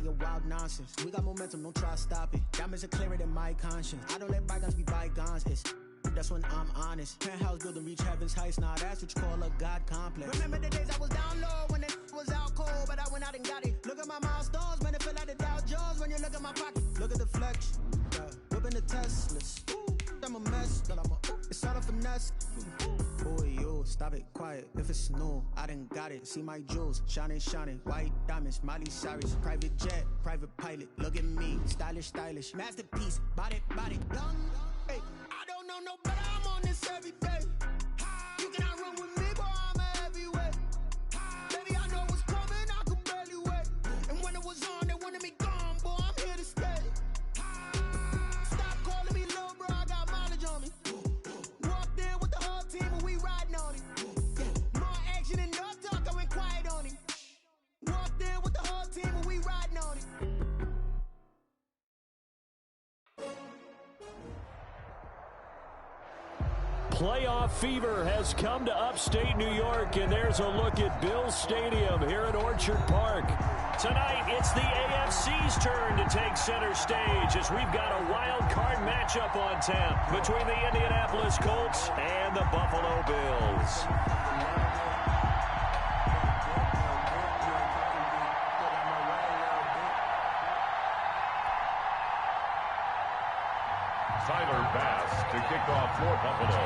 your wild nonsense. We got momentum, don't try to stop it. Diamonds are clearer than my conscience. I don't let bygones be bygones. That's when I'm honest. Penthouse building, reach heaven's heights. Now that's what you call a God complex. Remember the days I was down low when it was out cold, but I went out and got it. Look at my milestones, man, it feel like the Dow Jones when you look at my pocket. Look at the flex, yeah. Whipping the Teslas. I'm a mess, but it's all a finesse. Boy, you stop it, quiet. If it's new, I done got it. See my jewels, shining, shining. White diamonds, Miley Cyrus. Private jet, private pilot. Look at me, stylish, stylish. Masterpiece, body, young. Hey, I don't know no better. I'm on this every day. You cannot run with me, boy. I'm a heavyweight. Baby, I know what's coming. I could barely wait. And when it was on, they wanted me gone, boy. I'm here to stay. Playoff fever has come to upstate New York, and there's a look at Bills Stadium here at Orchard Park. Tonight, it's the AFC's turn to take center stage as we've got a wild card matchup on tap between the Indianapolis Colts and the Buffalo Bills. Tyler Bass to kick off for Buffalo.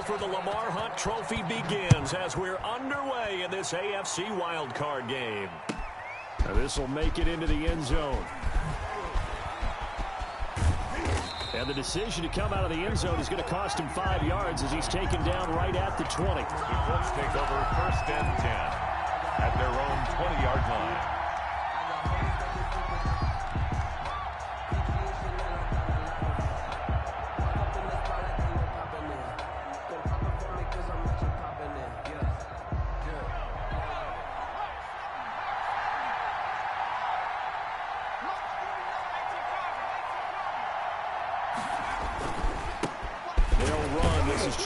For the Lamar Hunt Trophy begins as we're underway in this AFC wildcard game. Now this will make it into the end zone. And the decision to come out of the end zone is going to cost him 5 yards as he's taken down right at the 20. The Colts take over 1st and 10 at their own 20-yard line.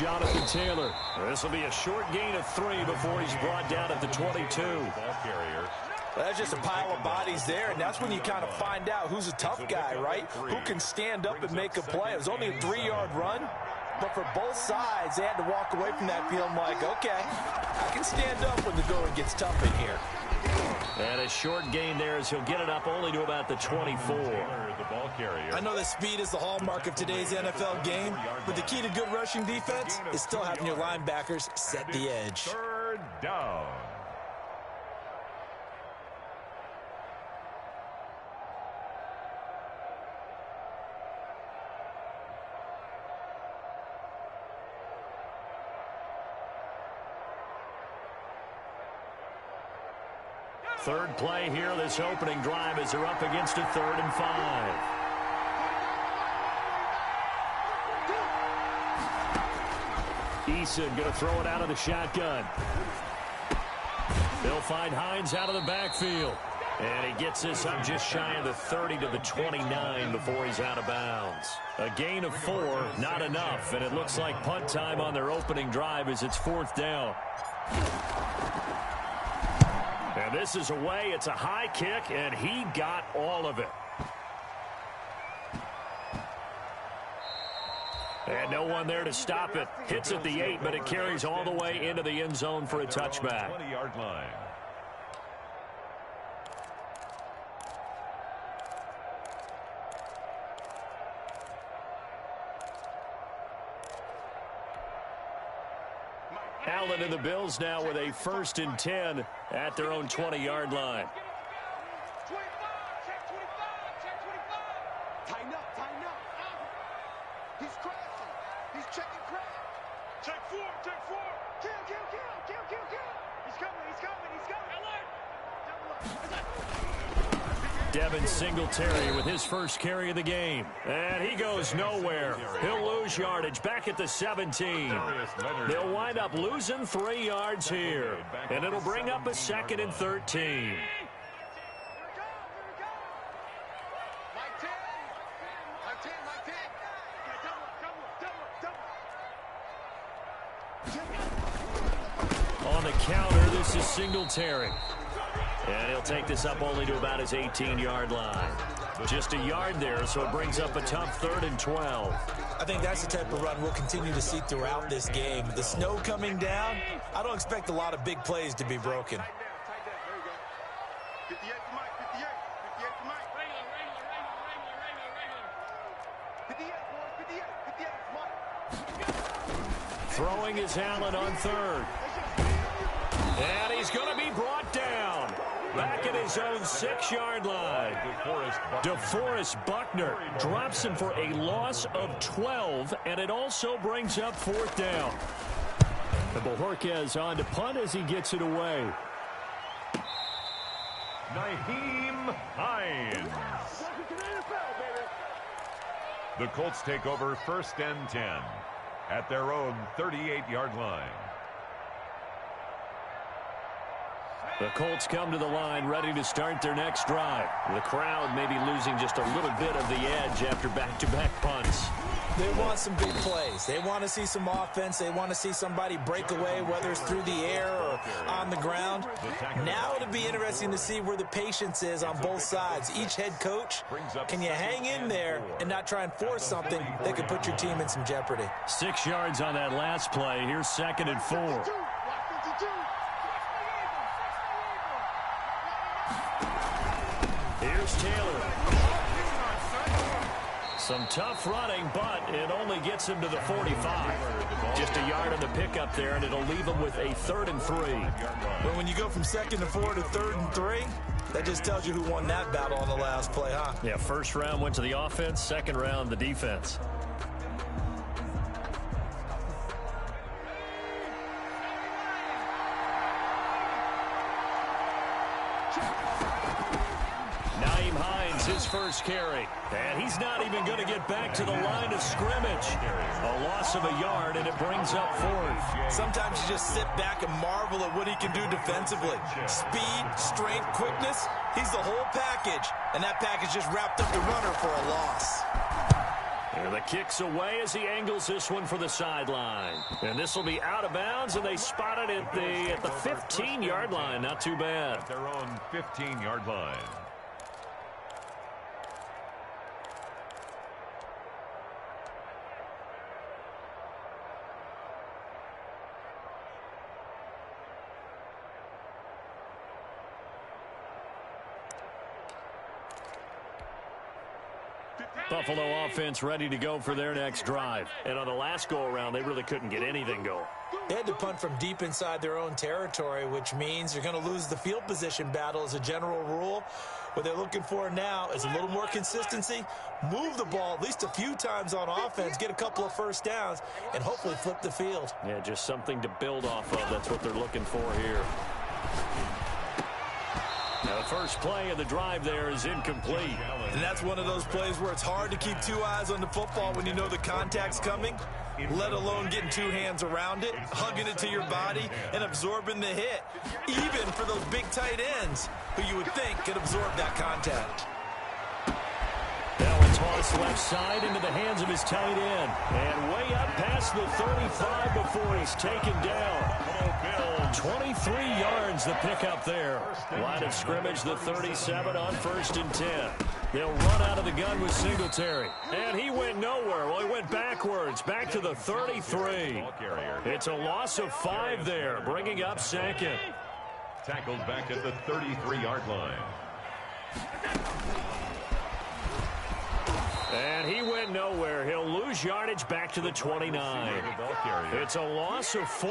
Jonathan Taylor. This will be a short gain of 3 before he's brought down at the 22. Ball carrier. Well, that's just a pile of bodies there, and that's when you kind of find out who's a tough guy, right? Who can stand up and make a play. It was only a 3-yard run, but for both sides, they had to walk away from that feeling like, okay, I can stand up when the going gets tough in here. And a short gain there as he'll get it up only to about the 24. The ball carrier. I know that speed is the hallmark of today's NFL game, but the key to good rushing defense is still having your linebackers set the edge. 3rd down. Third play here, this opening drive as they're up against a 3rd and 5. Eason going to throw it out of the shotgun. They'll find Hines out of the backfield. And he gets this up just shy of the 30 to the 29 before he's out of bounds. A gain of 4, not enough. And it looks like punt time on their opening drive as it's 4th down. And this is away. It's a high kick, and he got all of it. And no one there to stop it. Hits at the 8, but it carries all the way into the end zone for a touchback. 20-yard line. Allen and the Bills now with a 1st and 10 at their own 20-yard line. Tighten up, tighten up. He's crashing. He's checking crash. Check 4, check 4. Kill. He's coming, he's coming. Alert. Devin Singletary with his first carry of the game. And he goes nowhere. He'll lose yardage back at the 17. They'll wind up losing 3 yards here. And it'll bring up a 2nd and 13. On the counter, this is Singletary. And he'll take this up only to about his 18-yard line. Just a yard there, so it brings up a tough 3rd and 12. I think that's the type of run we'll continue to see throughout this game. With the snow coming down, I don't expect a lot of big plays to be broken. Throwing is Allen on 3rd. And he's going to be brought down. Back at his own 6-yard line. DeForest Buckner drops him for a loss of 12, and it also brings up 4th down. And Bojorquez on to punt as he gets it away. Nyheim Hines. The Colts take over 1st and 10 at their own 38-yard line. The Colts come to the line ready to start their next drive. The crowd may be losing just a little bit of the edge after back-to-back punts. They want some big plays. They want to see some offense. They want to see somebody break away, whether it's through the air or on the ground. Now it'll be interesting to see where the patience is on both sides. Each head coach, can you hang in there and not try and force something that could put your team in some jeopardy? 6 yards on that last play. Here's 2nd and 4. Here's Taylor. Some tough running, but it only gets him to the 45. Just a yard on the pickup there, and it'll leave him with a 3rd and 3. But when you go from 2nd and 4 to 3rd and 3, that just tells you who won that battle on the last play, huh? Yeah, 1st round went to the offense, 2nd round the defense. Nyheim Hines, his first carry. And he's not even going to get back to the line of scrimmage. A loss of a yard, and it brings up 4th. Sometimes you just sit back and marvel at what he can do defensively. Speed, strength, quickness, he's the whole package. And that package just wrapped up the runner for a loss. And the kick's away as he angles this one for the sideline. And this will be out of bounds, and they spot it at the 15-yard line. Not too bad. At their own 15-yard line. Buffalo offense ready to go for their next drive. And on the last go-around, they really couldn't get anything going. They had to punt from deep inside their own territory, which means you're going to lose the field position battle as a general rule. What they're looking for now is a little more consistency, move the ball at least a few times on offense, get a couple of 1st downs, and hopefully flip the field. Yeah, just something to build off of. That's what they're looking for here. Now, the first play of the drive there is incomplete. And that's one of those plays where it's hard to keep 2 eyes on the football when you know the contact's coming, let alone getting 2 hands around it, hugging it to your body, and absorbing the hit. Even for those big tight ends who you would think could absorb that contact. Now a toss left side into the hands of his tight end. And way up past the 35 before he's taken down. 23 yards the pickup there. Line of scrimmage, the 37 on 1st and 10. They'll run out of the gun with Singletary. And he went nowhere. Well, he went backwards, back to the 33. It's a loss of 5 there, bringing up 2nd. Tackled back at the 33-yard line. And he went nowhere. He'll lose yardage back to the 29. It's a loss of 4.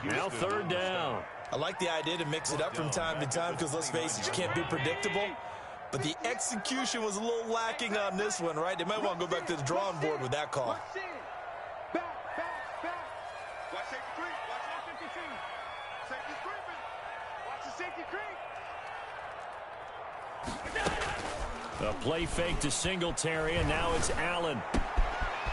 Now 3rd down. I like the idea to mix it up from time to time because, let's face it, you can't be predictable. But the execution was a little lacking on this one, right? They might want to go back to the drawing board with that call. A play fake to Singletary, and now it's Allen.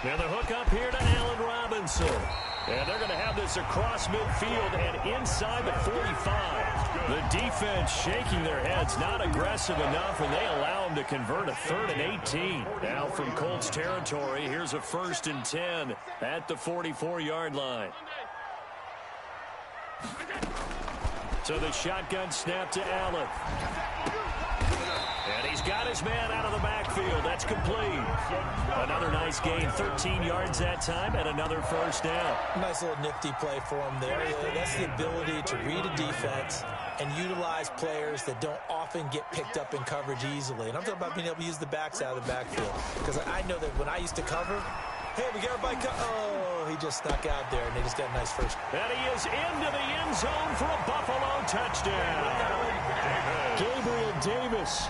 Now the hook up here to Allen Robinson. And they're going to have this across midfield and inside the 45. The defense shaking their heads, not aggressive enough, and they allow them to convert a 3rd and 18. Now from Colts territory, here's a 1st and 10 at the 44-yard line. So the shotgun snap to Allen. And he's got his man out of the backfield. That's complete. Another nice gain, 13 yards that time, and another 1st down. Nice little nifty play for him there. That's the ability to read a defense and utilize players that don't often get picked up in coverage easily. And I'm talking about being able to use the backs out of the backfield. Because I know that when I used to cover, hey, we got everybody oh, he just snuck out there, and they just got a nice first. And he is into the end zone for a Buffalo touchdown. Gabriel Davis,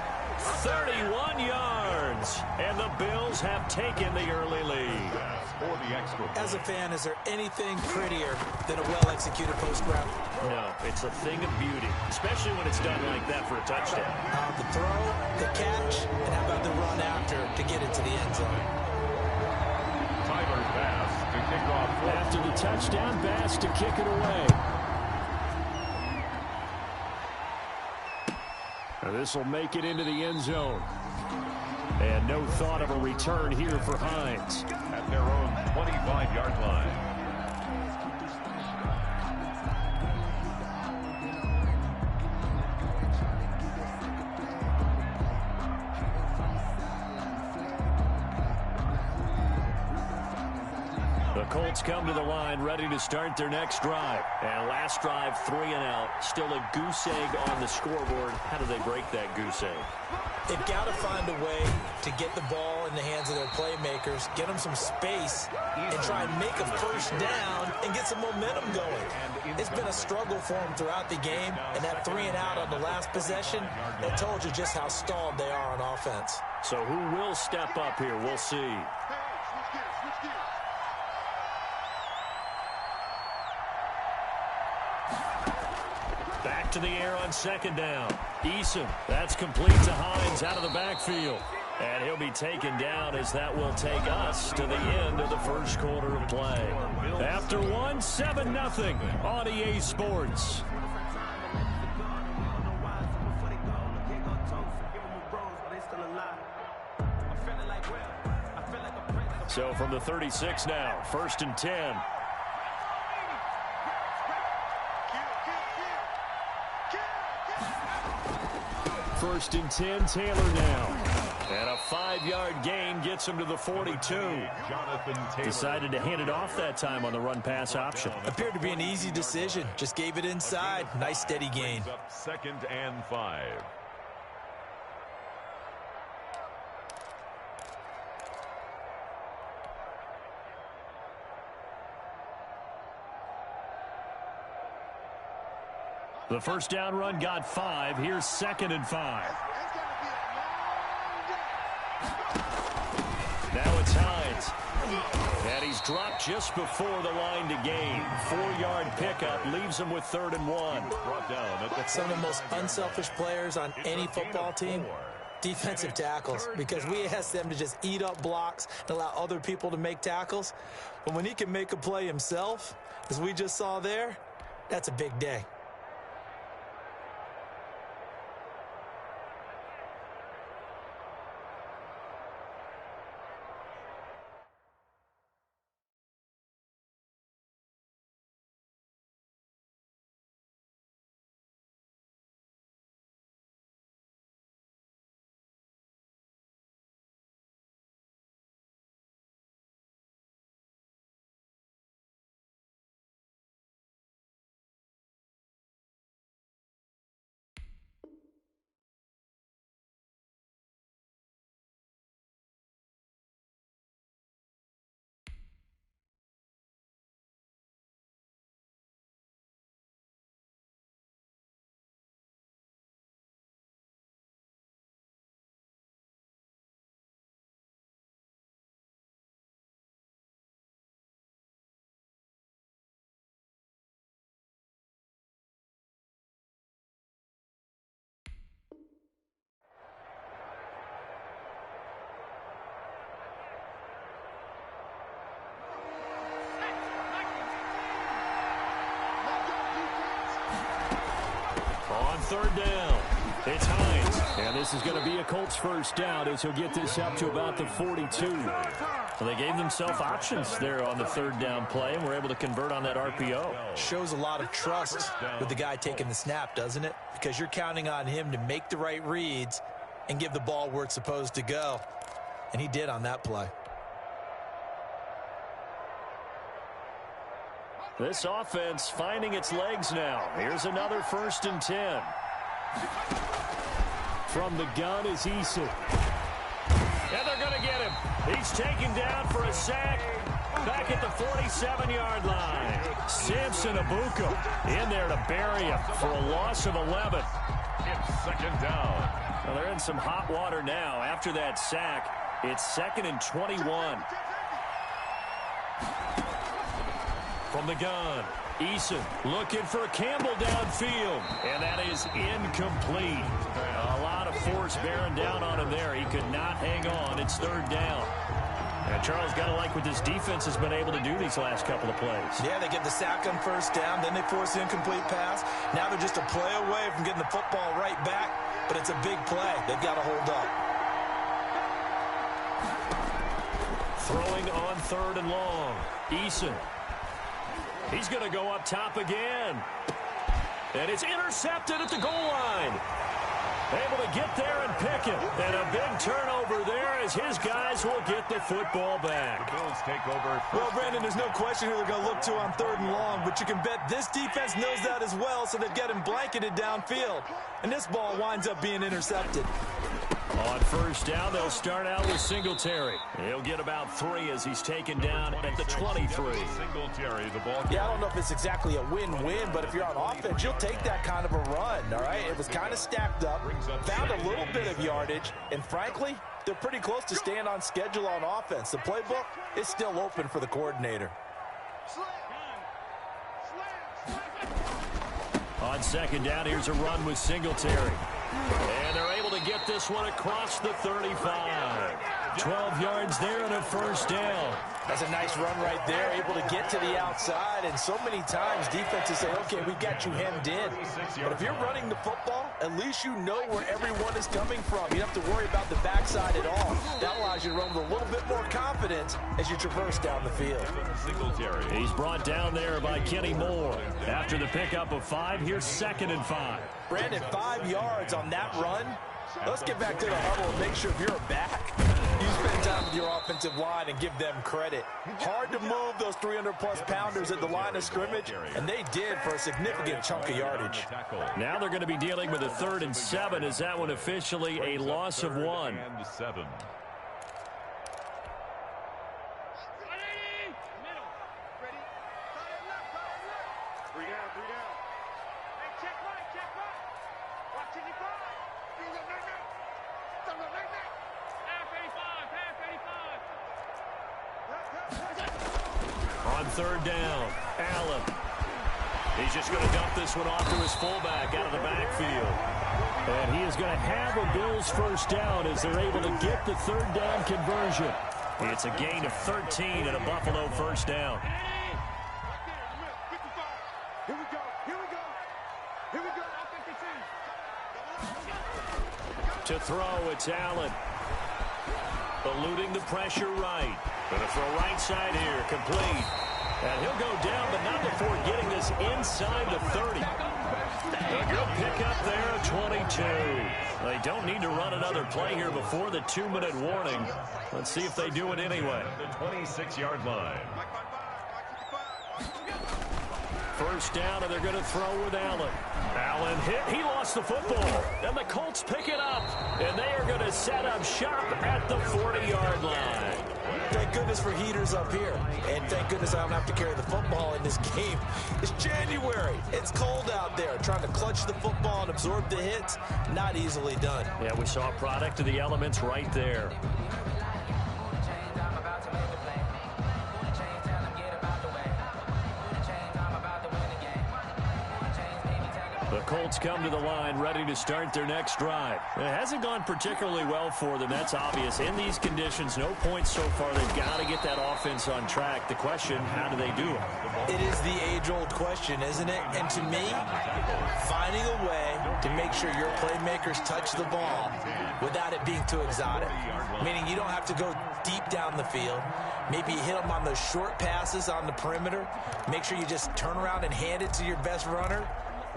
31 yards, and the Bills have taken the early lead. As a fan, is there anything prettier than a well-executed post route? No, it's a thing of beauty, especially when it's done like that for a touchdown. The throw, the catch, and how about the run after to get into the end zone? Tyler Bass to kick off. After the touchdown, Bass to kick it away. This will make it into the end zone. And no thought of a return here for Hines. At their own 25-yard line. The Colts come to the line, ready to start their next drive. And last drive, 3 and out. Still a goose egg on the scoreboard. How do they break that goose egg? They've got to find a way to get the ball in the hands of their playmakers, get them some space, and try and make a 1st down and get some momentum going. It's been a struggle for them throughout the game, and that 3 and out on the last possession, that told you just how stalled they are on offense. So who will step up here? We'll see. Back to the air on 2nd down. Eason, that's complete to Hines out of the backfield. And he'll be taken down as that will take us to the end of the 1st quarter of play. After 1, 7-0 on EA Sports. So from the 36 now, 1st and 10. First and 10, Taylor now. And a 5-yard gain gets him to the 42. Decided to hand it off that time on the run-pass option. Appeared to be an easy decision. Just gave it inside. Nice steady gain. 2nd and 5. The 1st down run got 5. Here's 2nd and 5. Now it's Hines. And he's dropped just before the line to gain. 4-yard pickup leaves him with 3rd and 1. Some of the most unselfish players on any football team, defensive tackles, because we ask them to just eat up blocks and allow other people to make tackles. But when he can make a play himself, as we just saw there, that's a big day. third down. It's Hines. And this is going to be a Colts first down as he'll get this up to about the 42. Well, they gave themselves options there on the third down play and were able to convert on that RPO. Shows a lot of trust with the guy taking the snap, doesn't it? Because you're counting on him to make the right reads and give the ball where it's supposed to go. And he did on that play. This offense finding its legs now. Here's another 1st and 10. From the gun is Eason. And they're going to get him. He's taken down for a sack back at the 47-yard line. Samson Abuka in there to bury him for a loss of 11. It's 2nd down. Well, they're in some hot water now. After that sack, it's 2nd and 21. From the gun, Eason looking for Campbell downfield, and that is incomplete. A lot of force bearing down on him there. He could not hang on. It's 3rd down. And Charles, got to like what this defense has been able to do these last couple of plays. Yeah, they get the sack on 1st down, then they force the incomplete pass. Now they're just a play away from getting the football right back, but it's a big play. They've got to hold up. Throwing on 3rd and long. Eason. He's going to go up top again. And it's intercepted at the goal line. Able to get there and pick it. And a big turnover there as his guys will get the football back. The Bills take over. Well, Brandon, there's no question who they're going to look to on 3rd and long, but you can bet this defense knows that as well, so they've got him blanketed downfield. And this ball winds up being intercepted. On 1st down, they'll start out with Singletary. He'll get about 3 as he's taken down at the 23. Singletary, the ball. Yeah, I don't know if it's exactly a win-win, but if you're on offense, you'll take that kind of a run, all right? It was kind of stacked up, found a little bit of yardage, and frankly, they're pretty close to staying on schedule on offense. The playbook is still open for the coordinator. On 2nd down, here's a run with Singletary. And they're able to get this one across the 35. 12 yards there and a 1st down. That's a nice run right there, able to get to the outside. And so many times defenses say, okay, we got you hemmed in. But if you're running the football, at least you know where everyone is coming from. You don't have to worry about the backside at all. That allows you to run with a little bit more confidence as you traverse down the field. He's brought down there by Kenny Moore. After the pickup of 5, here's 2nd and 5. Brandon, 5 yards on that run. Let's get back to the huddle and make sure if you're a back, you spend time with your offensive line and give them credit. Hard to move those 300-plus pounders at the line of scrimmage, and they did for a significant chunk of yardage. Now they're going to be dealing with a 3rd and 7. Is that one officially a loss of 1? And 7. On 3rd down, Allen. He's just going to dump this one off to his fullback out of the backfield. And he is going to have a Bills 1st down as they're able to get the 3rd down conversion. It's a gain of 13 and a Buffalo 1st down. To throw, it's Allen. Eluding the pressure right. Going to throw right side here, complete. And he'll go down, but not before getting this inside the 30. A good pickup there at 22. They don't need to run another play here before the 2-minute warning. Let's see if they do it anyway. The 26-yard line. 1st down, and they're going to throw with Allen. Allen hit. He lost the football. And the Colts pick it up. And they are going to set up shop at the 40-yard line. Thank goodness for heaters up here. And thank goodness I don't have to carry the football in this game. It's January. It's cold out there. Trying to clutch the football and absorb the hits, not easily done. Yeah, we saw a product of the elements right there. The Colts come to the line ready to start their next drive. It hasn't gone particularly well for them. That's obvious. In these conditions, no points so far. They've got to get that offense on track. The question, how do they do it? It is the age-old question, isn't it? And to me, finding a way to make sure your playmakers touch the ball without it being too exotic. Meaning you don't have to go deep down the field. Maybe you hit them on those short passes on the perimeter. Make sure you just turn around and hand it to your best runner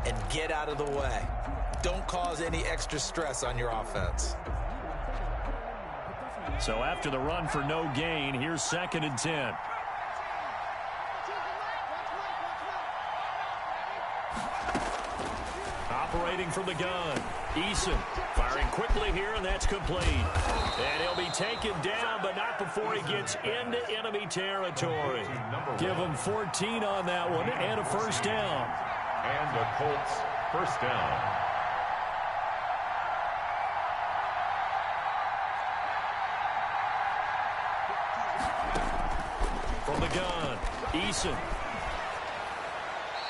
and get out of the way. Don't cause any extra stress on your offense. So after the run for no gain, here's 2nd and 10. Operating from the gun, Eason firing quickly here, and that's complete. And he'll be taken down, but not before he gets into enemy territory. Give him 14 on that one and a first down. And the Colts first down. From the gun, Eason.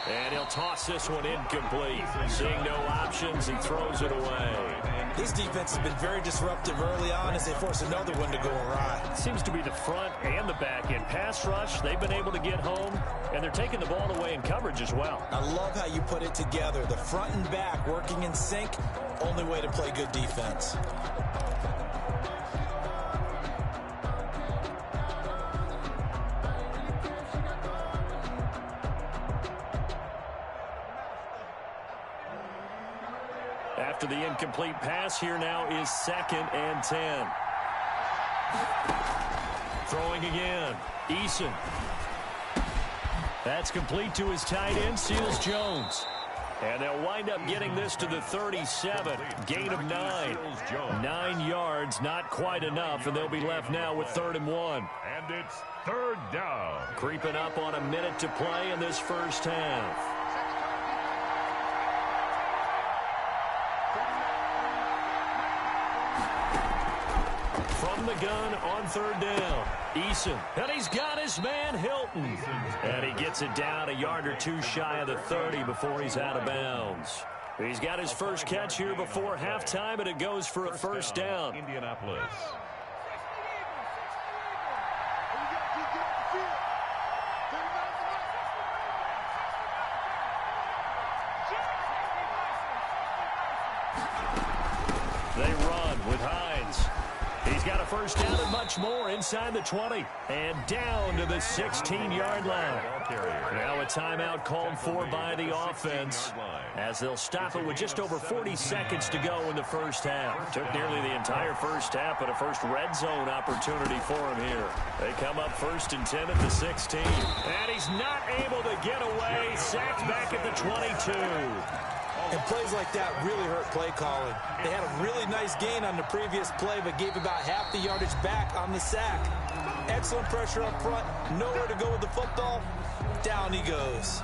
And he'll toss this one incomplete. Seeing no options, he throws it away. This defense has been very disruptive early on as they force another one to go awry. Seems to be the front and the back end. Pass rush, they've been able to get home, and they're taking the ball away in coverage as well. I love how you put it together. The front and back working in sync, only way to play good defense. After the incomplete pass, here now is 2nd and 10. Throwing again, Eason. That's complete to his tight end, Seals Jones. And they'll wind up getting this to the 37. Gain of 9. 9 yards, not quite enough, and they'll be left now with 3rd and 1. And it's 3rd down. Creeping up on a minute to play in this first half. From the gun on 3rd down, Eason. And he's got his man, Hilton. And he gets it down a yard or two shy of the 30 before he's out of bounds. He's got his first catch here before halftime, and it goes for a first down. Indianapolis. They run with Hines. He's got a first down and much more inside the 20. And down to the 16-yard line. Now a timeout called for by the offense as they'll stop it with just over 40 seconds to go in the first half. Took nearly the entire first half, but a first red zone opportunity for him here. They come up 1st and 10 at the 16. And he's not able to get away. Sacked back at the 22. And plays like that really hurt play calling. They had a really nice gain on the previous play, but gave about half the yardage back on the sack. Excellent pressure up front. Nowhere to go with the football. Down he goes.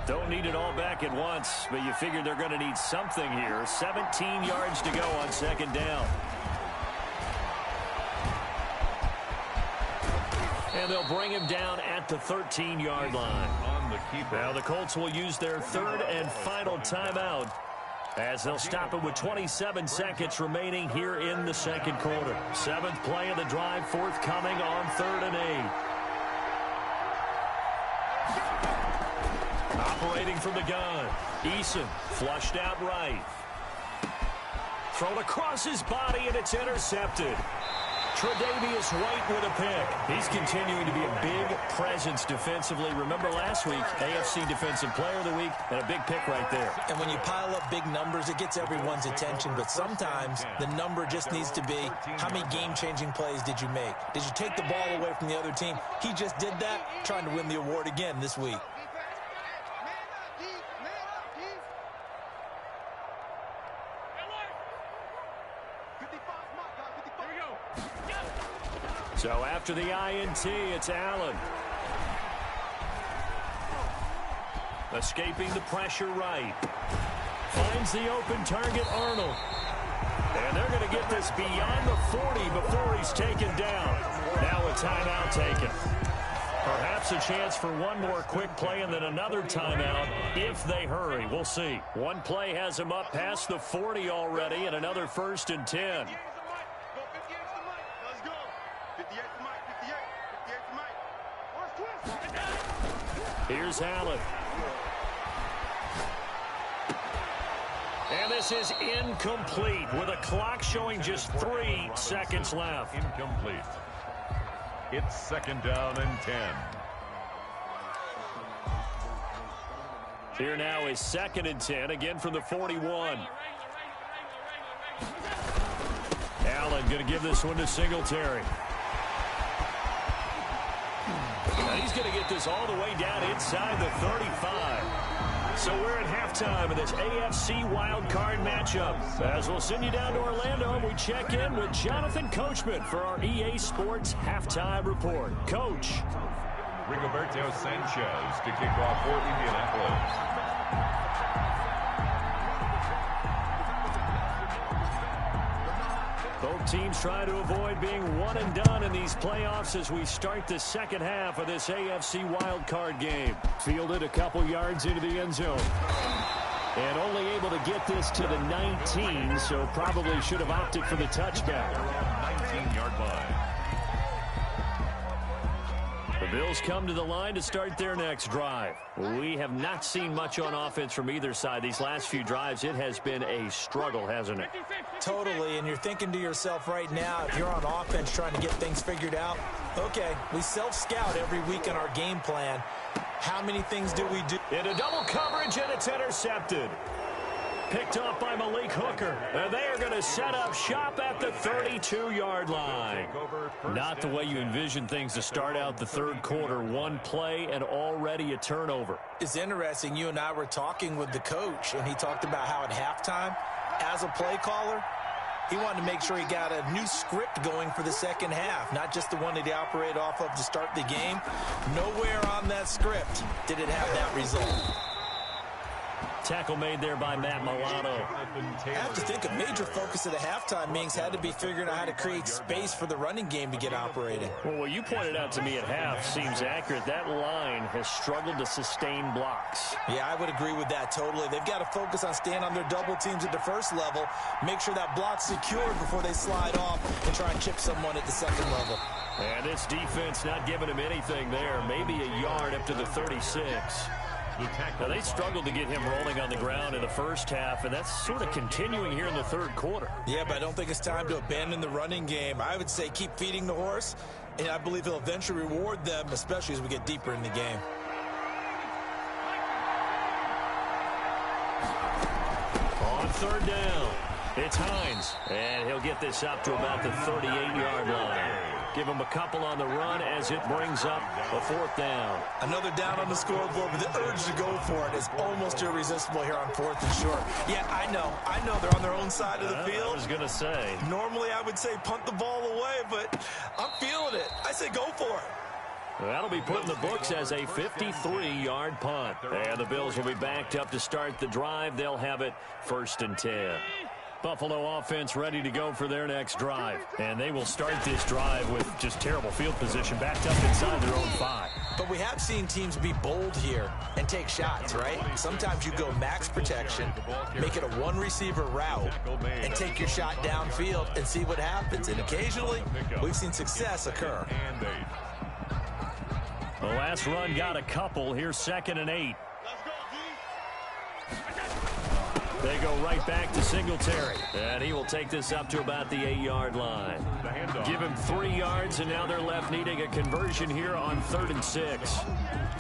Don't need it all back at once, but you figure they're going to need something here. 17 yards to go on 2nd down. And they'll bring him down at the 13-yard line. Now the Colts will use their 3rd and final timeout as they'll stop it with 27 seconds remaining here in the 2nd quarter. 7th play of the drive forthcoming on 3rd and 8. Operating from the gun, Eason flushed out right. Thrown across his body, and it's intercepted. Tre'Davious White with a pick. He's continuing to be a big presence defensively. Remember last week, AFC Defensive Player of the Week, and a big pick right there. And when you pile up big numbers, it gets everyone's attention. But sometimes the number just needs to be, how many game-changing plays did you make? Did you take the ball away from the other team? He just did that, trying to win the award again this week. So after the INT, it's Allen. Escaping the pressure right. Finds the open target, Arnold. And they're going to get this beyond the 40 before he's taken down. Now a timeout taken. Perhaps perhaps a chance for one more quick play and then another timeout if they hurry. We'll see. One play has them up past the 40 already and another 1st and 10. Here's Allen. And this is incomplete with a clock showing just 3 seconds left. Incomplete. It's 2nd down and 10. Here now is 2nd and 10, again from the 41. Allen going to give this one to Singletary. Now he's going to get this all the way down inside the 35. So we're at halftime of this AFC wildcard matchup. As we'll send you down to Orlando, and we check in with Jonathan Coachman for our EA Sports Halftime Report. Coach. Rigoberto Sanchez to kick off for Indianapolis. Both teams try to avoid being one and done in these playoffs as we start the second half of this AFC wildcard game. Fielded a couple yards into the end zone. And only able to get this to the 19, so probably should have opted for the touchback. 19-yard line. The Bills come to the line to start their next drive. We have not seen much on offense from either side. These last few drives, it has been a struggle, hasn't it? Totally, and you're thinking to yourself right now, if you're on offense trying to get things figured out, okay, we self-scout every week in our game plan. How many things do we do? Into double coverage, and it's intercepted. Picked off by Malik Hooker. And they are going to set up shop at the 32-yard line. Not the way you envision things to start out the third quarter. One play and already a turnover. It's interesting. You and I were talking with the coach, and he talked about how at halftime, as a play caller, he wanted to make sure he got a new script going for the second half, not just the one that he operated off of to start the game. Nowhere on that script did it have that result. Tackle made there by Matt Milano. I have to think a major focus of the halftime meetings had to be figuring out how to create space for the running game to get operating. Well, what you pointed out to me at half seems accurate. That line has struggled to sustain blocks. Yeah, I would agree with that totally. They've got to focus on staying on their double teams at the first level, make sure that block's secured before they slide off and try and chip someone at the second level. And this defense not giving him anything there. Maybe a yard up to the 36. Now, they struggled to get him rolling on the ground in the first half, and that's sort of continuing here in the third quarter. Yeah, but I don't think it's time to abandon the running game. I would say keep feeding the horse, and I believe he'll eventually reward them, especially as we get deeper in the game. On third down, it's Hines, and he'll get this up to about the 38-yard line. Give him a couple on the run as it brings up a 4th down. Another down on the scoreboard, but the urge to go for it is almost irresistible here on 4th and short. Yeah, I know they're on their own side of the field. I was going to say. Normally I would say punt the ball away, but I'm feeling it. I say go for it. That'll be put in the books as a 53-yard punt. And the Bills will be backed up to start the drive. They'll have it 1st and 10. Buffalo offense ready to go for their next drive. And they will start this drive with just terrible field position, backed up inside their own 5. But we have seen teams be bold here and take shots, right? Sometimes you go max protection, make it a one-receiver route, and take your shot downfield and see what happens. And occasionally, we've seen success occur. The last run got a couple. Here's 2nd and 8. They go right back to Singletary, and he will take this up to about the 8-yard line. Give him 3 yards, and now they're left needing a conversion here on 3rd and 6.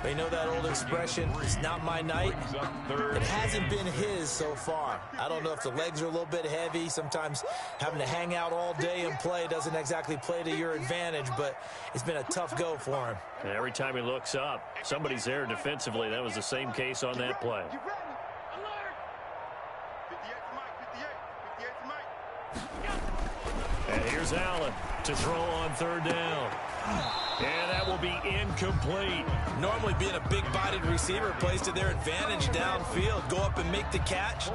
They know that old expression, it's not my night. It hasn't been his so far. I don't know if the legs are a little bit heavy. Sometimes having to hang out all day and play doesn't exactly play to your advantage, but it's been a tough go for him. And every time he looks up, somebody's there defensively. That was the same case on that play. And here's Allen to throw on 3rd down. And that will be incomplete. Normally being a big-bodied receiver plays to their advantage downfield. Go up and make the catch,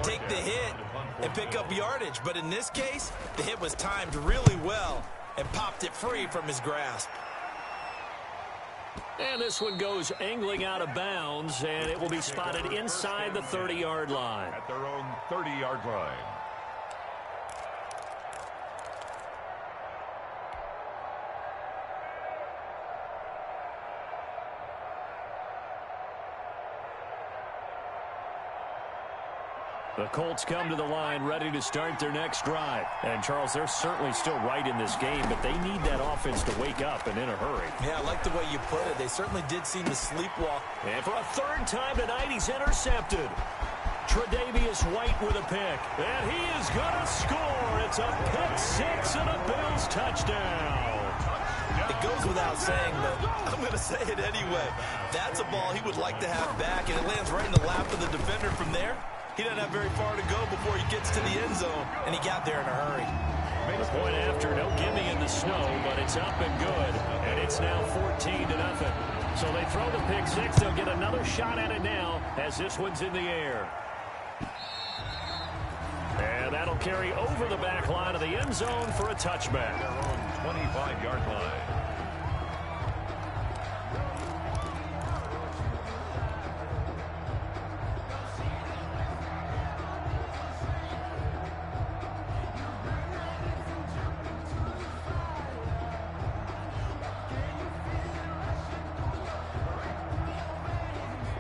take the hit, and pick up yardage. But in this case, the hit was timed really well and popped it free from his grasp. And this one goes angling out of bounds, and it will be spotted inside the 30-yard line. At their own 30-yard line. The Colts come to the line ready to start their next drive. And, Charles, they're certainly still right in this game, but they need that offense to wake up and in a hurry. Yeah, I like the way you put it. They certainly did seem to sleepwalk. And for a third time tonight, he's intercepted. Tre'Davious White with a pick. And he is going to score. It's a pick six and a Bills touchdown. It goes without saying, but I'm going to say it anyway. That's a ball he would like to have back, and it lands right in the lap of the defender from there. He doesn't have very far to go before he gets to the end zone, and he got there in a hurry. The point after, no gimme in the snow, but it's up and good, and it's now 14-0. So they throw the pick six. They'll get another shot at it now as this one's in the air. And that'll carry over the back line of the end zone for a touchback. Their own 25-yard line.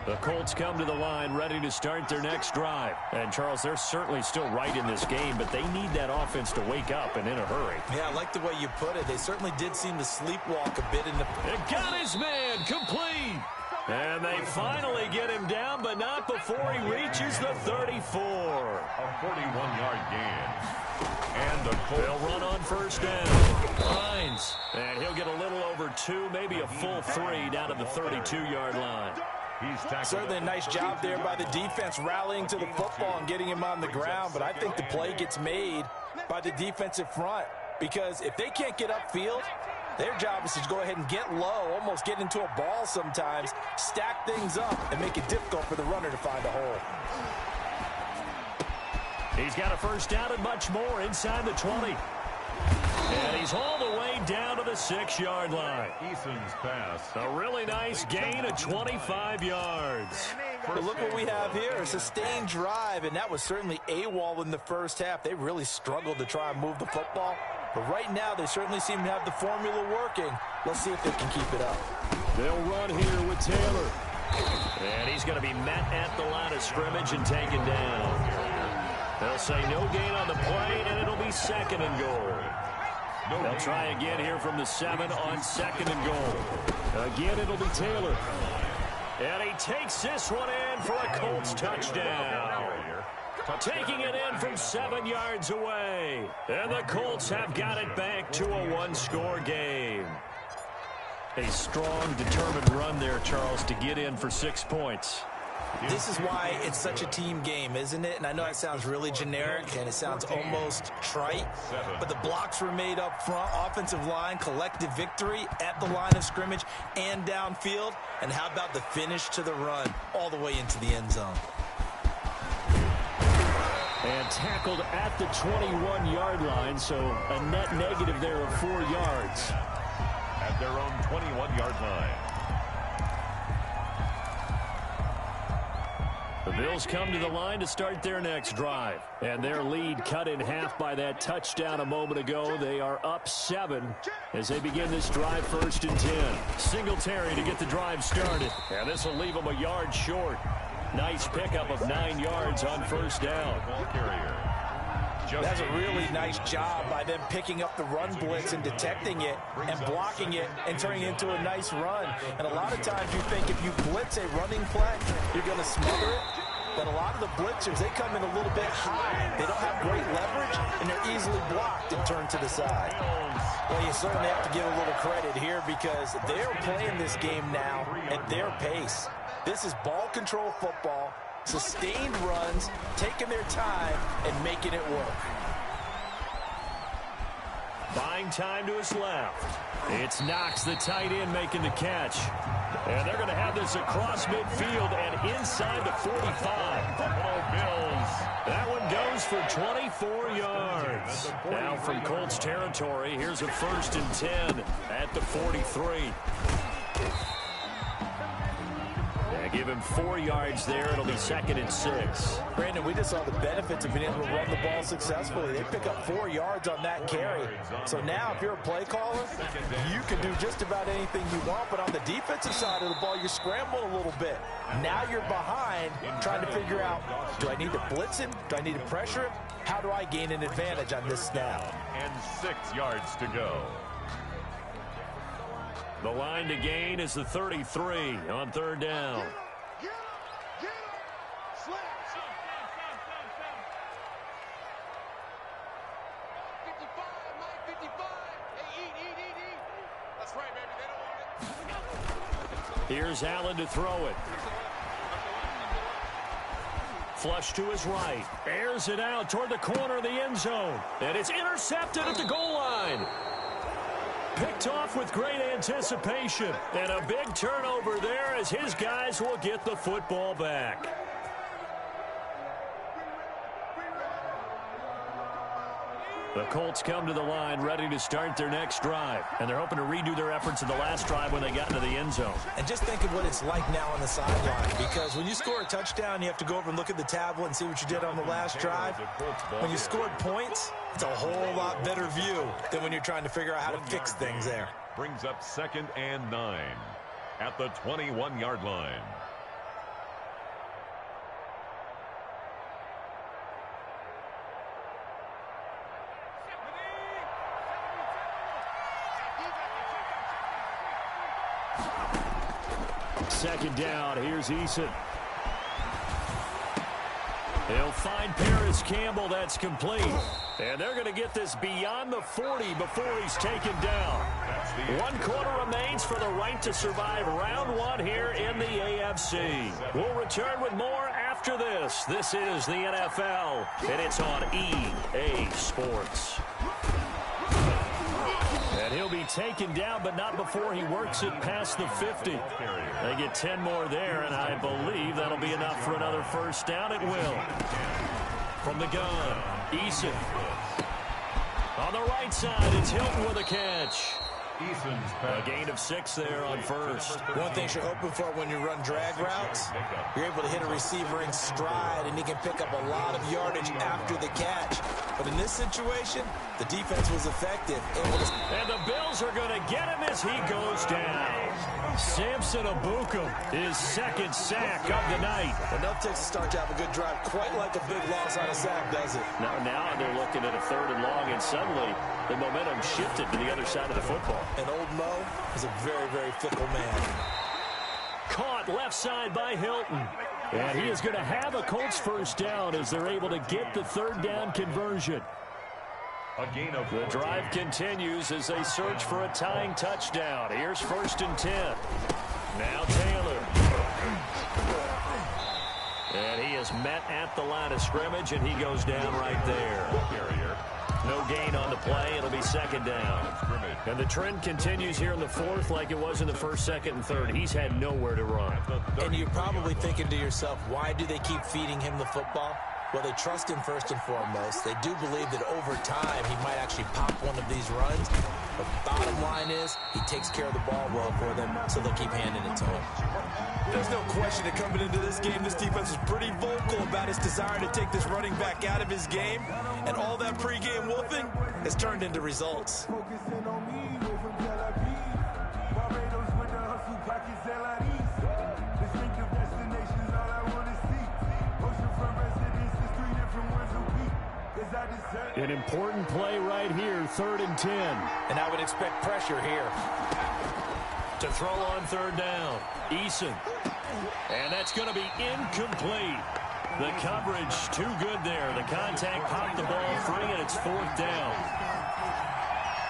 The Colts come to the line ready to start their next drive. And, Charles, they're certainly still right in this game, but they need that offense to wake up and in a hurry. Yeah, I like the way you put it. They certainly did seem to sleepwalk a bit in the... It got his man complete. And they finally get him down, but not before he reaches the 34. A 41-yard gain. And the Colts. They'll run on first down. Hines. And he'll get a little over 2, maybe a full 3 down to the 32-yard line. Certainly a nice job there by the defense rallying to the football and getting him on the ground, but I think the play gets made by the defensive front because if they can't get upfield, their job is to go ahead and get low, almost get into a ball sometimes, stack things up, and make it difficult for the runner to find a hole. He's got a first down and much more inside the 20. And he's all the way down to the 6-yard line. Eason's pass. A really nice gain of 25 yards. But look what we have here, a sustained drive, and that was certainly AWOL in the first half. They really struggled to try and move the football. But right now, they certainly seem to have the formula working. Let's see if they can keep it up. They'll run here with Taylor. And he's going to be met at the line of scrimmage and taken down. They'll say no gain on the play, and it'll be 2nd and goal. They'll try again here from the 7 on 2nd and goal. Again, it'll be Taylor. And he takes this one in for a Colts touchdown. Taking it in from 7 yards away. And the Colts have got it back to a 1-score game. A strong, determined run there, Charles, to get in for 6 points. This is why it's such a team game, isn't it? And I know it sounds really generic and it sounds almost trite, but the blocks were made up front, offensive line, collective victory at the line of scrimmage and downfield. And how about the finish to the run all the way into the end zone? And tackled at the 21-yard line, so a net negative there of 4 yards. At their own 21-yard line. The Bills come to the line to start their next drive. And their lead cut in half by that touchdown a moment ago. They are up 7 as they begin this drive 1st and 10. Singletary to get the drive started. And this will leave them a yard short. Nice pickup of 9 yards on first down. Ball carrier. That's a really nice job by them picking up the run blitz and detecting it and blocking it and turning it into a nice run. And a lot of times you think if you blitz a running play, you're going to smother it. But a lot of the blitzers, they come in a little bit high. They don't have great leverage, and they're easily blocked and turned to the side. Well, you certainly have to give a little credit here because they're playing this game now at their pace. This is ball control football. Sustained runs, taking their time, and making it work. Buying time to his left. It's Knox, the tight end, making the catch. And they're going to have this across midfield and inside the 45. Buffalo Bills. That one goes for 24 yards. Now from Colts territory, here's a 1st and 10 at the 43. Give him 4 yards there. It'll be 2nd and 6. Brandon, we just saw the benefits of being able to run the ball successfully. They pick up 4 yards on that carry. So now if you're a play caller, you can do just about anything you want. But on the defensive side of the ball, you scramble a little bit. Now you're behind trying to figure out, do I need to blitz him? Do I need to pressure him? How do I gain an advantage on this snap? And 6 yards to go. The line to gain is the 33 on 3rd down. Get him! Slap! 55, Mike, 55. Hey, eat. That's right, baby. They don't want it. Here's Allen to throw it. Flush to his right. Airs it out toward the corner of the end zone. And it's intercepted at the goal line. Picked off with great anticipation. And a big turnover there as his guys will get the football back. The Colts come to the line ready to start their next drive. And they're hoping to redo their efforts in the last drive when they got into the end zone. And just think of what it's like now on the sideline. Because when you score a touchdown, you have to go over and look at the tablet and see what you did on the last drive. When you scored points, it's a whole lot better view than when you're trying to figure out how to fix things there. Brings up 2nd and 9 at the 21-yard line. Second down. Here's Eason. He'll find Paris Campbell. That's complete. And they're going to get this beyond the 40 before he's taken down. 1 quarter remains for the right to survive round 1 here in the AFC. We'll return with more after this. This is the NFL, and it's on EA Sports. And he'll be taken down, but not before he works it past the 50. They get 10 more there, and I believe that'll be enough for another first down. It will. From the gun, Eason. On the right side, it's Hilton with a catch. A gain of 6 there on first. One thing you're hoping for when you run drag routes, you're able to hit a receiver in stride, and he can pick up a lot of yardage after the catch. But in this situation, the defense was effective. And the Bills are going to get him as he goes down. Samson Ebukam, his 2nd sack of the night. Enough takes to start to have a good drive, quite like a big loss on a sack, does it? Now they're looking at a 3rd and long, and suddenly the momentum shifted to the other side of the football. And old Mo is a very, very fickle man. Caught left side by Hilton. And he is going to have a Colts first down as they're able to get the 3rd down conversion. The drive continues as they search for a tying touchdown. Here's 1st and 10. Now Taylor. And he is met at the line of scrimmage, and he goes down right there. No gain on the play. It'll be 2nd down. And the trend continues here in the 4th like it was in the 1st, 2nd, and 3rd. He's had nowhere to run. And you're probably thinking to yourself, why do they keep feeding him the football? Well, they trust him first and foremost. They do believe that over time he might actually pop one of these runs. But the bottom line is he takes care of the ball well for them, so they'll keep handing it to him. There's no question that coming into this game, this defense was pretty vocal about his desire to take this running back out of his game. And all that pregame wolfing has turned into results. An important play right here, 3rd and 10. And I would expect pressure here. To throw on 3rd down, Eason. And that's going to be incomplete. The coverage too good there. The contact popped the ball free, and it's 4th down.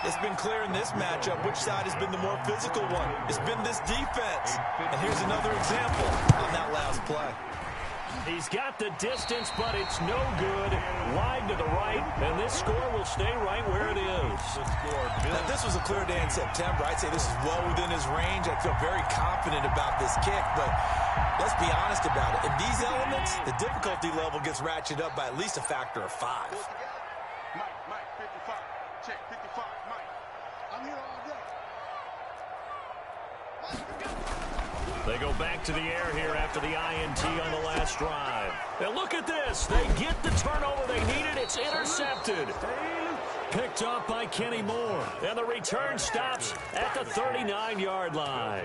It's been clear in this matchup which side has been the more physical one. It's been this defense. And here's another example on that last play. He's got the distance, but it's no good. Wide to the right, and this score will stay right where it is. Now, this was a clear day in September. I'd say this is well within his range. I feel very confident about this kick, but let's be honest about it. In these elements, the difficulty level gets ratcheted up by at least a factor of 5. Mike, 55. Check, 55, Mike. I'm here all day. They go back to the air here after the INT on the last drive. And look at this. They get the turnover they needed. It's intercepted. Picked off by Kenny Moore. And the return stops at the 39-yard line.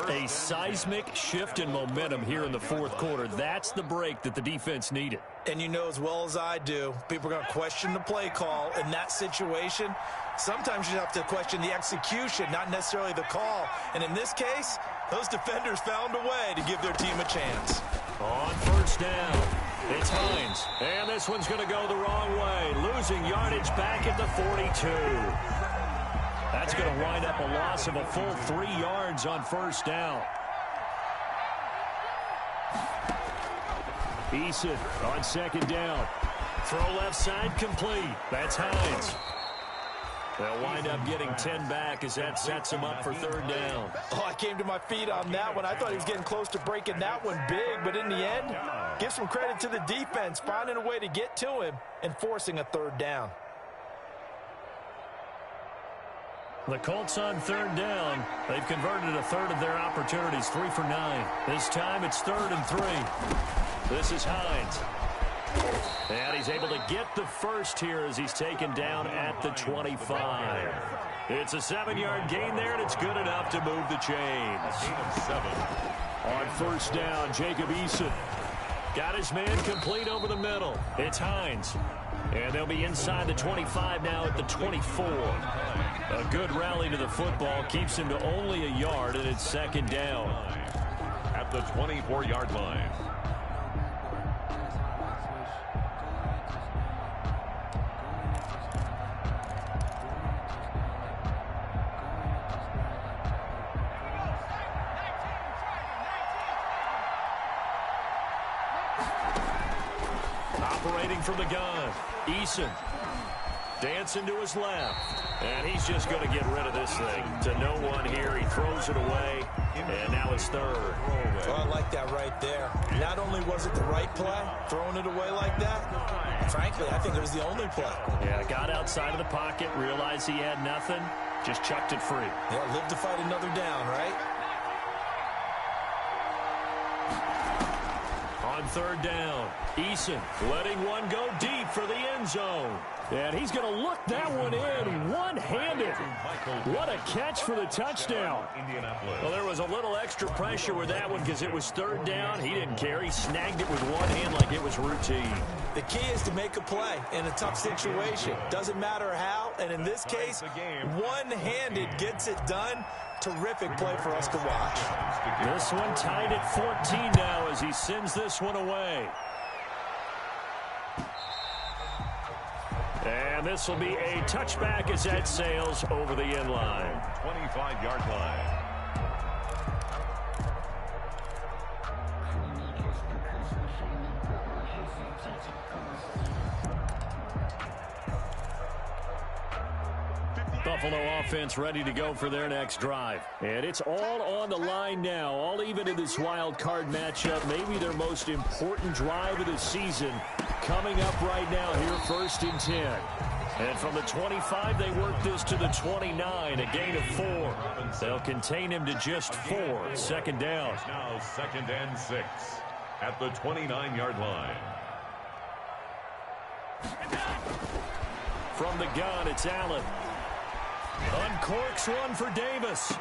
A seismic shift in momentum here in the fourth quarter. That's the break that the defense needed. And you know as well as I do, people are going to question the play call in that situation. Sometimes you have to question the execution, not necessarily the call. And in this case, those defenders found a way to give their team a chance. On first down, it's Hines. And this one's going to go the wrong way. Losing yardage back at the 42. That's going to wind up a loss of a full 3 yards on first down. Eason on second down. Throw left side complete. That's Hines. They'll wind up getting 10 back as that sets him up for third down. Oh, I came to my feet on that one. I thought he was getting close to breaking that one big, but in the end, give some credit to the defense, finding a way to get to him and forcing a third down. The Colts on third down. They've converted a third of their opportunities, 3 for 9. This time it's 3rd and 3. This is Hines. And he's able to get the first here as he's taken down at the 25. It's a 7-yard gain there, and it's good enough to move the chains. On first down, Jacob Eason got his man complete over the middle. It's Hines. And they'll be inside the 25 now at the 24. A good rally to the football keeps him to only a yard, and it's second down. At the 24-yard line. Operating from the gun, Eason dancing to his left, and he's just going to get rid of this thing to no one here. He throws it away, and now it's third. Well, I like that right there. Not only was it the right play, throwing it away like that, frankly, I think it was the only play. Yeah, got outside of the pocket, realized he had nothing, just chucked it free. Yeah, live to fight another down, right? On third down, Eason letting one go deep for the end zone. And he's going to look that one in one-handed. What a catch for the touchdown. Well, there was a little extra pressure with that one because it was third down. He didn't care. He snagged it with one hand like it was routine. The key is to make a play in a tough situation. Doesn't matter how, and in this case, one-handed gets it done. Terrific play for us to watch. This one tied at 14 now as he sends this one away. And this will be a touchback as that sails over the end line. 25-yard line. Buffalo offense ready to go for their next drive. And it's all on the line now, all even in this wild card matchup. Maybe their most important drive of the season coming up right now here, 1st and 10. And from the 25, they work this to the 29, a gain of 4. They'll contain him to just 4. Second down. Now 2nd and 6 at the 29-yard line. From the gun, it's Allen. Uncorks one for Davis.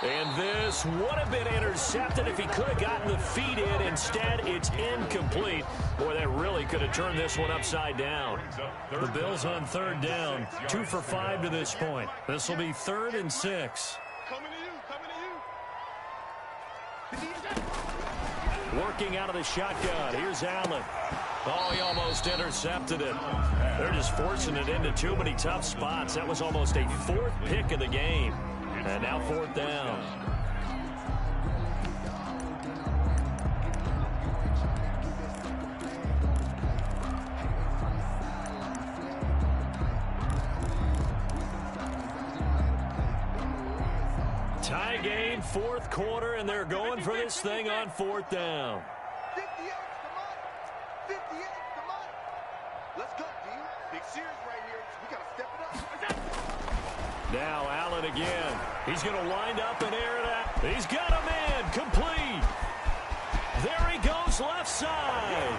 And this would have been intercepted if he could have gotten the feet in. Instead, it's incomplete. Boy, that really could have turned this one upside down. The Bills on third down, 2 for 5 to this point. This will be 3rd and 6. Working out of the shotgun. Here's Allen. Oh, he almost intercepted it. They're just forcing it into too many tough spots. That was almost a 4th pick of the game. And now 4th down. Tie game, 4th quarter, and they're going for this thing on 4th down. 58, come on. 58, come on. Let's go, team. Big series right here. We got to step it up. Now Allen again. He's going to wind up and air it out. He's got him in. Complete. There he goes left side.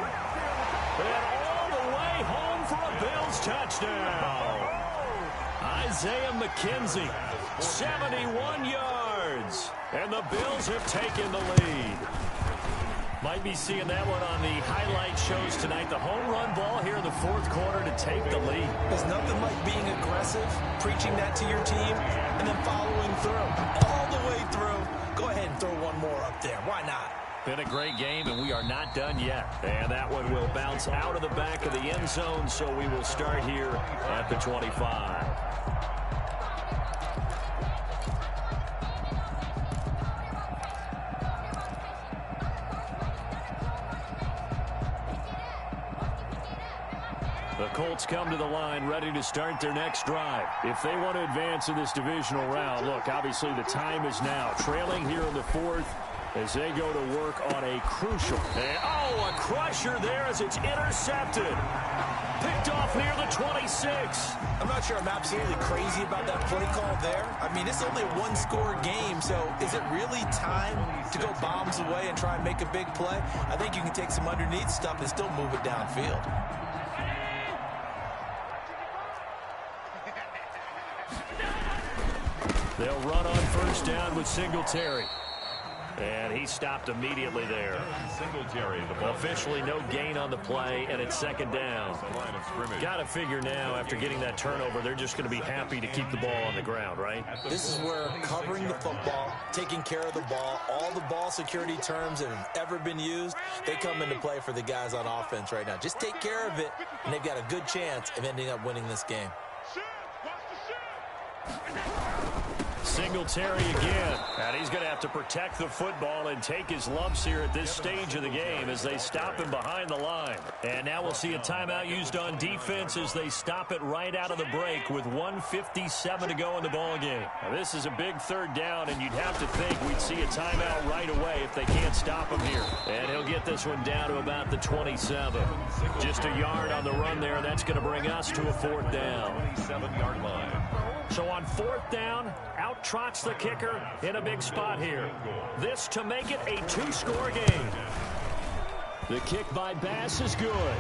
And all the way home for a Bills touchdown. Isaiah McKenzie, 71 yards. And the Bills have taken the lead. Might be seeing that one on the highlight shows tonight. The home run ball here in the fourth quarter to take the lead. There's nothing like being aggressive, preaching that to your team, and then following through. All the way through. Go ahead and throw one more up there. Why not? Been a great game, and we are not done yet. And that one will bounce out of the back of the end zone, so we will start here at the 25. The Colts come to the line ready to start their next drive. If they want to advance in this divisional round, look, obviously the time is now. Trailing here in the fourth as they go to work on a crucial. A crusher there as it's intercepted. Picked off near the 26. I'm not sure I'm absolutely crazy about that play call there. I mean, it's only a one-score game, so is it really time to go bombs away and try and make a big play? I think you can take some underneath stuff and still move it downfield. They'll run on first down with Singletary. And he stopped immediately there. Singletary, the ball. Officially no gain on the play, and it's second down. Got to figure now, after getting that turnover, they're just going to be happy to keep the ball on the ground, right? This is where covering the football, taking care of the ball, all the ball security terms that have ever been used, they come into play for the guys on offense right now. Just take care of it, and they've got a good chance of ending up winning this game. Singletary again, and he's going to have to protect the football and take his lumps here at this stage of the game as they stop him behind the line. And now we'll see a timeout used on defense as they stop it right out of the break with 1:57 to go in the ball game. Now, this is a big third down, and you'd have to think we'd see a timeout right away if they can't stop him here. And he'll get this one down to about the 27. Just a yard on the run there. That's going to bring us to a fourth down. 27-yard line. So on fourth down, out trots the kicker in a big spot here. This to make it a two-score game. The kick by Bass is good.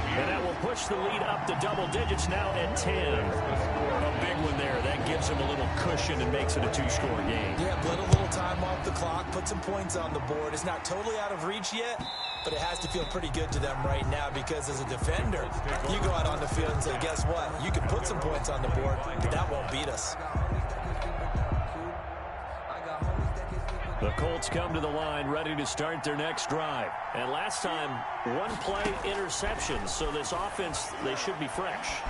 And that will push the lead up to double digits now at 10. A big one there. That gives them a little cushion and makes it a two-score game. Yeah, let a little time off the clock, put some points on the board. It's not totally out of reach yet, but it has to feel pretty good to them right now because as a defender, you go out on the field and say, guess what? You can put some points on the board, but that won't beat us. The Colts come to the line ready to start their next drive. And last time, one play interception. So this offense, they should be fresh.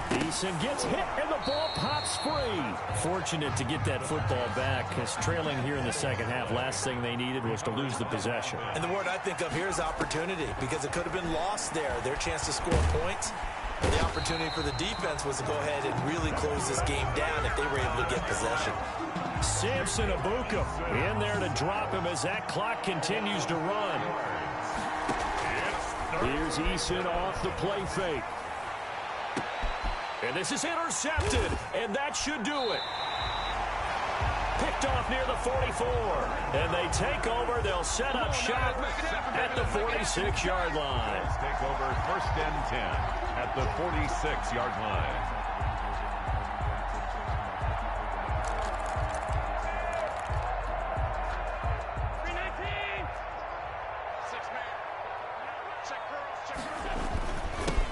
Eason gets hit and the ball pops free. Fortunate to get that football back because trailing here in the second half, last thing they needed was to lose the possession. And the word I think of here is opportunity because it could have been lost there. Their chance to score points. And the opportunity for the defense was to go ahead and really close this game down if they were able to get possession. Samson Abuka in there to drop him as that clock continues to run. Here's Eason off the play fake. And this is intercepted, and that should do it. Picked off near the 44. And they take over. They'll set up shop at the 46-yard line. Take over first and 10 at the 46-yard line.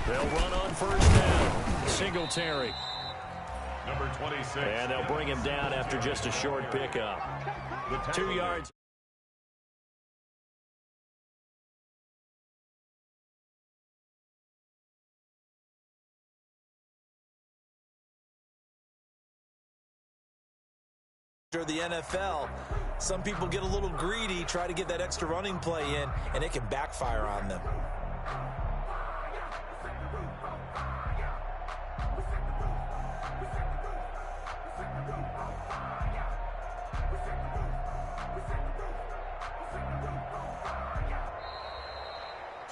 They'll run on first down. Singletary. Number 26. And they'll bring him down after just a short pickup. 2 yards. The NFL, some people get a little greedy, try to get that extra running play in, and it can backfire on them.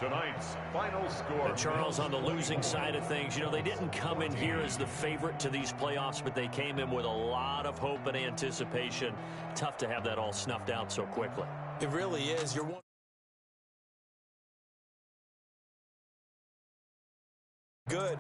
Tonight's final score. And Charles, on the losing side of things, you know, they didn't come in here as the favorite to these playoffs, but they came in with a lot of hope and anticipation. Tough to have that all snuffed out so quickly. It really is. You're one. Good.